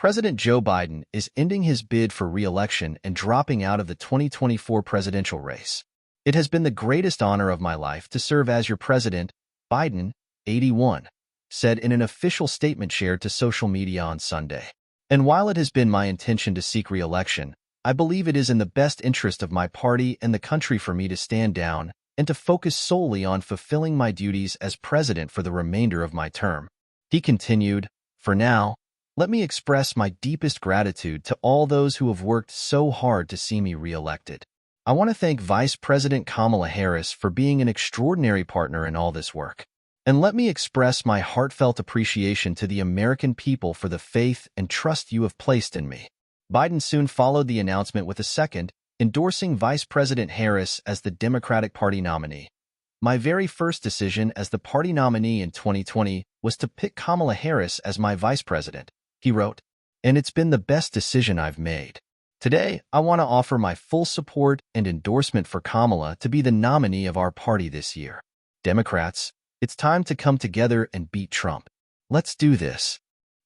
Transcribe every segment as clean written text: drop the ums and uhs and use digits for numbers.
President Joe Biden is ending his bid for re-election and dropping out of the 2024 presidential race. It has been the greatest honor of my life to serve as your president, Biden, 81, said in an official statement shared to social media on Sunday. And while it has been my intention to seek re-election, I believe it is in the best interest of my party and the country for me to stand down and to focus solely on fulfilling my duties as president for the remainder of my term. He continued, "For now, let me express my deepest gratitude to all those who have worked so hard to see me re-elected. I want to thank Vice President Kamala Harris for being an extraordinary partner in all this work. And let me express my heartfelt appreciation to the American people for the faith and trust you have placed in me." Biden soon followed the announcement with a second, endorsing Vice President Harris as the Democratic Party nominee. "My very first decision as the party nominee in 2020 was to pick Kamala Harris as my vice president," he wrote, "and it's been the best decision I've made. Today, I want to offer my full support and endorsement for Kamala to be the nominee of our party this year. Democrats, it's time to come together and beat Trump. Let's do this."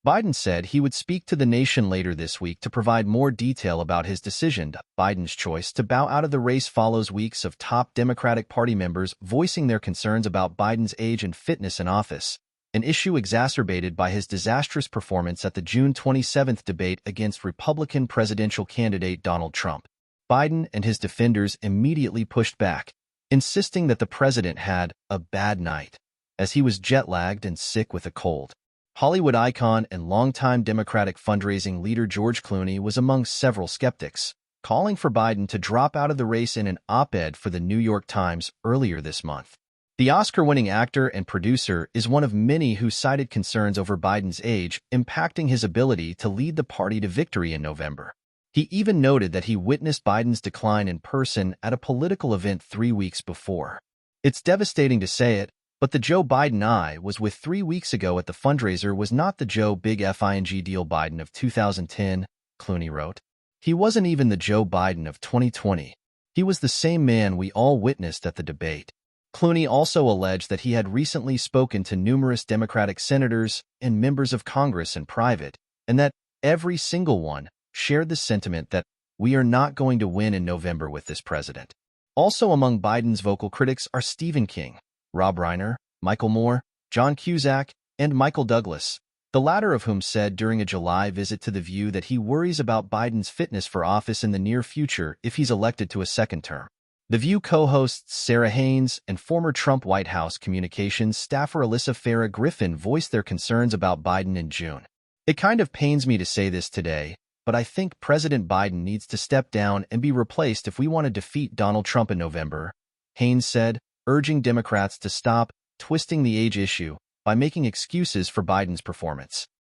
Biden said he would speak to the nation later this week to provide more detail about his decision. Biden's choice to bow out of the race follows weeks of top Democratic Party members voicing their concerns about Biden's age and fitness in office, an issue exacerbated by his disastrous performance at the June 27th debate against Republican presidential candidate Donald Trump. Biden and his defenders immediately pushed back, insisting that the president had a bad night, as he was jet-lagged and sick with a cold. Hollywood icon and longtime Democratic fundraising leader George Clooney was among several skeptics, calling for Biden to drop out of the race in an op-ed for the New York Times earlier this month. The Oscar-winning actor and producer is one of many who cited concerns over Biden's age impacting his ability to lead the party to victory in November. He even noted that he witnessed Biden's decline in person at a political event 3 weeks before. "It's devastating to say it, but the Joe Biden I was with 3 weeks ago at the fundraiser was not the Joe Big F.I.N.G. deal Biden of 2010, Clooney wrote. "He wasn't even the Joe Biden of 2020. He was the same man we all witnessed at the debate." Clooney also alleged that he had recently spoken to numerous Democratic senators and members of Congress in private, and that every single one shared the sentiment that we are not going to win in November with this president. Also among Biden's vocal critics are Stephen King, Rob Reiner, Michael Moore, John Cusack, and Michael Douglas, the latter of whom said during a July visit to The View that he worries about Biden's fitness for office in the near future if he's elected to a second term. The View co-hosts Sarah Haynes and former Trump White House communications staffer Alyssa Farah Griffin voiced their concerns about Biden in June. "It kind of pains me to say this today, but I think President Biden needs to step down and be replaced if we want to defeat Donald Trump in November," Haynes said, urging Democrats to stop twisting the age issue by making excuses for Biden's performance.